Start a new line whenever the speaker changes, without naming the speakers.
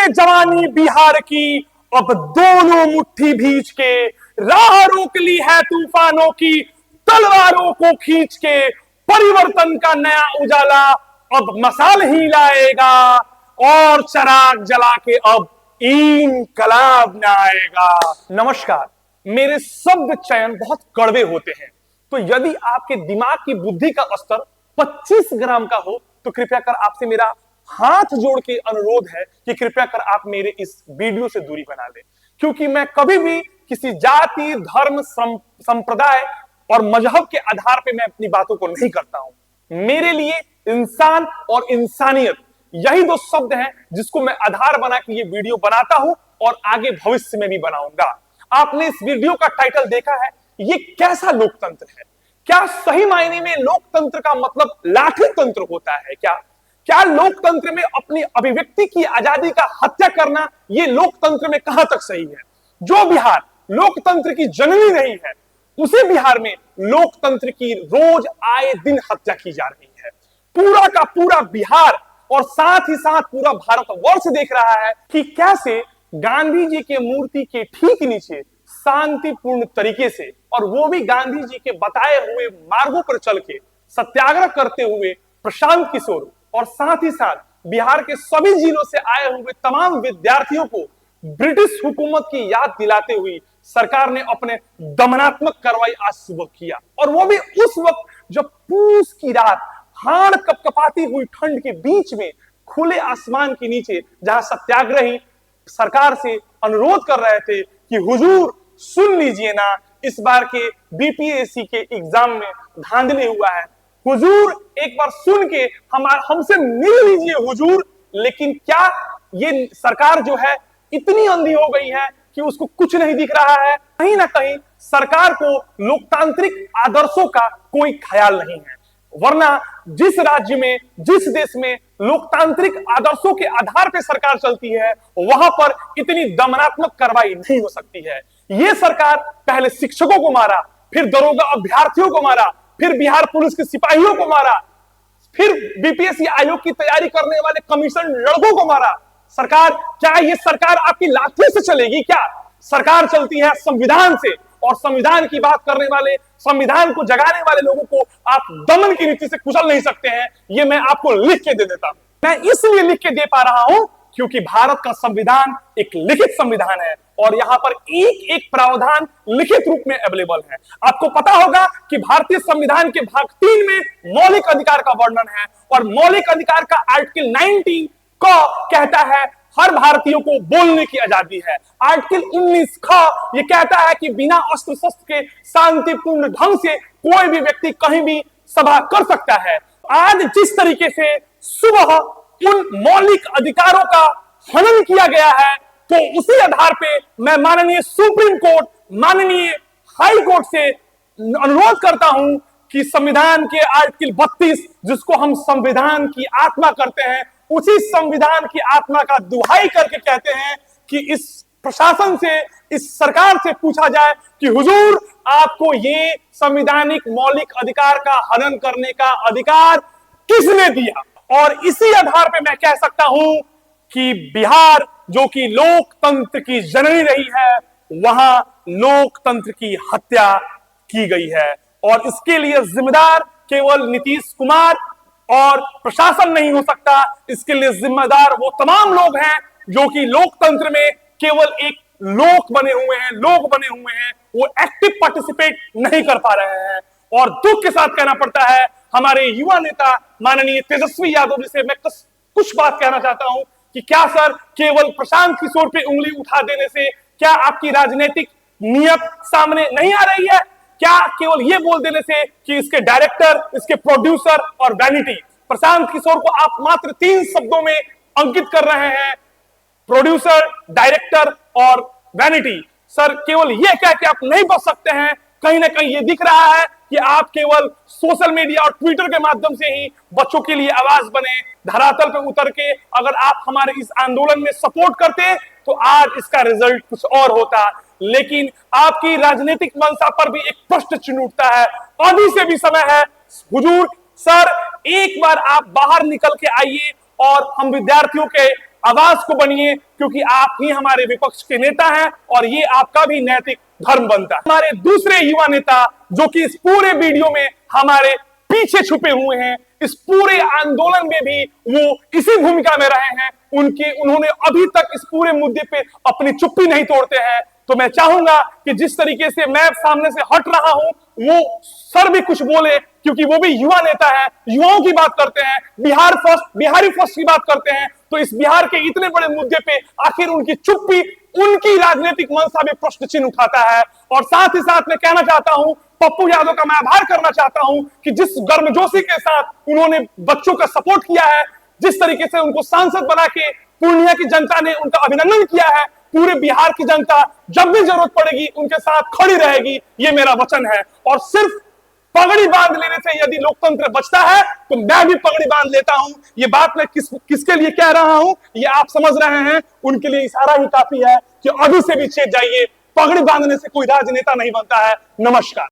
ये जवानी बिहार की अब दोनों मुट्ठी भींच के राह रोक ली है तूफानों की, तलवारों को खींच के परिवर्तन का नया उजाला अब मसाल ही लाएगा और चराग जला के अब इनकलाब न आएगा। नमस्कार। मेरे शब्द चयन बहुत कड़वे होते हैं, तो यदि आपके दिमाग की बुद्धि का स्तर 25 ग्राम का हो तो कृपया कर आपसे मेरा हाथ जोड़ के अनुरोध है कि कृपया कर आप मेरे इस वीडियो से दूरी बना लें, क्योंकि मैं कभी भी किसी जाति, धर्म, संप्रदाय और मजहब के आधार पे मैं अपनी बातों को नहीं करता हूं। मेरे लिए इंसान और इंसानियत यही दो शब्द हैं जिसको मैं आधार बना के ये वीडियो बनाता हूं और आगे भविष्य में भी बनाऊंगा। आपने इस वीडियो का टाइटल देखा है, ये कैसा लोकतंत्र है? क्या सही मायने में लोकतंत्र का मतलब लाठी तंत्र होता है? क्या लोकतंत्र में अपनी अभिव्यक्ति की आजादी का हत्या करना ये लोकतंत्र में कहां तक सही है? जो बिहार लोकतंत्र की जननी रही है, उसी बिहार में लोकतंत्र की रोज आए दिन हत्या की जा रही है। पूरा का पूरा बिहार और साथ ही साथ पूरा भारतवर्ष देख रहा है कि कैसे गांधी जी के मूर्ति के ठीक नीचे शांतिपूर्ण तरीके से, और वो भी गांधी जी के बताए हुए मार्गों पर चल के सत्याग्रह करते हुए प्रशांत किशोर और साथ ही साथ बिहार के सभी जिलों से आए हुए तमाम विद्यार्थियों को ब्रिटिश हुकूमत की याद दिलाते हुए सरकार ने अपने दमनात्मक कार्रवाई आज सुबह किया। और वो भी उस वक्त जब पूस की रात हाड़ कपकपाती हुई ठंड के बीच में खुले आसमान के नीचे जहां सत्याग्रही सरकार से अनुरोध कर रहे थे कि हुजूर सुन लीजिए ना, इस बार के बीपीएससी के एग्जाम में धांधली हुआ है, हुजूर एक बार सुन के हमसे मिल लीजिए हुजूर। लेकिन क्या ये सरकार जो है इतनी अंधी हो गई है कि उसको कुछ नहीं दिख रहा है? कहीं ना कहीं सरकार को लोकतांत्रिक आदर्शों का कोई ख्याल नहीं है, वरना जिस राज्य में, जिस देश में लोकतांत्रिक आदर्शों के आधार पर सरकार चलती है, वहां पर इतनी दमनात्मक कार्रवाई नहीं हो सकती है। ये सरकार पहले शिक्षकों को मारा, फिर दरोगा अभ्यर्थियों को मारा, फिर बिहार पुलिस के सिपाहियों को मारा, फिर बीपीएससी आयोग की तैयारी करने वाले कमीशन लड़कों को मारा। क्या ये सरकार आपकी लाठी से चलेगी? क्या सरकार चलती है संविधान से, और संविधान की बात करने वाले, संविधान को जगाने वाले लोगों को आप दमन की नीति से कुचल नहीं सकते हैं। ये मैं आपको लिख के दे देता हूं। मैं इसलिए लिख के दे पा रहा हूं क्योंकि भारत का संविधान एक लिखित संविधान है और यहां पर एक एक प्रावधान लिखित रूप में अवेलेबल है। आपको पता होगा कि भारतीय संविधान के भाग 3 में मौलिक अधिकार का वर्णन है, और मौलिक अधिकार का आर्टिकल 19 को कहता है हर भारतीयों को बोलने की आजादी है। आर्टिकल 19 ख ये कहता है कि बिना अस्त्र शस्त्र के शांतिपूर्ण ढंग से कोई भी व्यक्ति कहीं भी सभा कर सकता है। आज जिस तरीके से सुबह उन मौलिक अधिकारों का हनन किया गया है, तो उसी आधार पे मैं माननीय सुप्रीम कोर्ट, माननीय हाई कोर्ट से अनुरोध करता हूं कि संविधान के आर्टिकल 32, जिसको हम संविधान की आत्मा करते हैं, उसी संविधान की आत्मा का दुहाई करके कहते हैं कि इस प्रशासन से, इस सरकार से पूछा जाए कि हुजूर आपको ये संवैधानिक मौलिक अधिकार का हनन करने का अधिकार किसने दिया? और इसी आधार पे मैं कह सकता हूं कि बिहार जो कि लोकतंत्र की जननी रही है, वहां लोकतंत्र की हत्या की गई है, और इसके लिए जिम्मेदार केवल नीतीश कुमार और प्रशासन नहीं हो सकता। इसके लिए जिम्मेदार वो तमाम लोग हैं जो कि लोकतंत्र में केवल एक लोग बने हुए हैं, वो एक्टिव पार्टिसिपेट नहीं कर पा रहे हैं। और दुख के साथ कहना पड़ता है, हमारे युवा नेता माननीय तेजस्वी यादव जी से मैं कुछ बात कहना चाहता हूं कि क्या सर केवल प्रशांत किशोर पे उंगली उठा देने से क्या आपकी राजनीतिक नियत सामने नहीं आ रही है? क्या केवल ये बोल देने से कि इसके डायरेक्टर, इसके प्रोड्यूसर और वैनिटी, प्रशांत किशोर को आप मात्र 3 शब्दों में अंकित कर रहे हैं, प्रोड्यूसर, डायरेक्टर और वैनिटी। सर केवल ये कह के आप नहीं बच सकते हैं। कहीं ना कहीं ये दिख रहा है कि आप केवल सोशल मीडिया और ट्विटर के माध्यम से ही बच्चों के लिए आवाज बने। धरातल पे उतर के अगर आप हमारे इस आंदोलन में सपोर्ट करते तो आज इसका रिजल्ट कुछ और होता। लेकिन आपकी राजनीतिक मंशा पर भी एक प्रश्न चिन्ह उठता है। अभी से भी समय है हुजूर, सर एक बार आप बाहर निकल के आइए और हम विद्यार्थियों के आवाज को बनिए, क्योंकि आप ही हमारे विपक्ष के नेता हैं और ये आपका भी नैतिक धर्म बनता है। हमारे दूसरे युवा नेता जो कि इस पूरे वीडियो में हमारे पीछे छुपे हुए हैं, इस पूरे आंदोलन में भी वो इसी भूमिका में रहे हैं, उन्होंने अभी तक इस पूरे मुद्दे पे अपनी चुप्पी नहीं तोड़ते हैं। तो मैं चाहूंगा कि जिस तरीके से मैं सामने से हट रहा हूं, वो सर भी कुछ बोले, क्योंकि वो भी युवा नेता है, युवाओं की बात करते हैं, बिहार फर्स्ट, बिहारी फर्स्ट की बात करते हैं। तो इस बिहार के इतने बड़े मुद्दे पे आखिर उनकी चुप्पी, उनकी राजनीतिक मंशा में प्रश्न चिन्ह उठाता है। और साथ ही साथ मैं कहना चाहता हूं, पप्पू यादव का मैं आभार करना चाहता हूं कि जिस गर्मजोशी के साथ उन्होंने बच्चों का सपोर्ट किया है, जिस तरीके से उनको सांसद बना के पूर्णिया की जनता ने उनका अभिनंदन किया है, पूरे बिहार की जनता जब भी जरूरत पड़ेगी उनके साथ खड़ी रहेगी, ये मेरा वचन है। और सिर्फ पगड़ी बांध लेने से यदि लोकतंत्र बचता है तो मैं भी पगड़ी बांध लेता हूं। ये बात मैं किसके लिए कह रहा हूं, ये आप समझ रहे हैं, उनके लिए इशारा ही काफी है कि अभी से भी चेत जाइए, पगड़ी बांधने से कोई राजनेता नहीं बनता है। नमस्कार।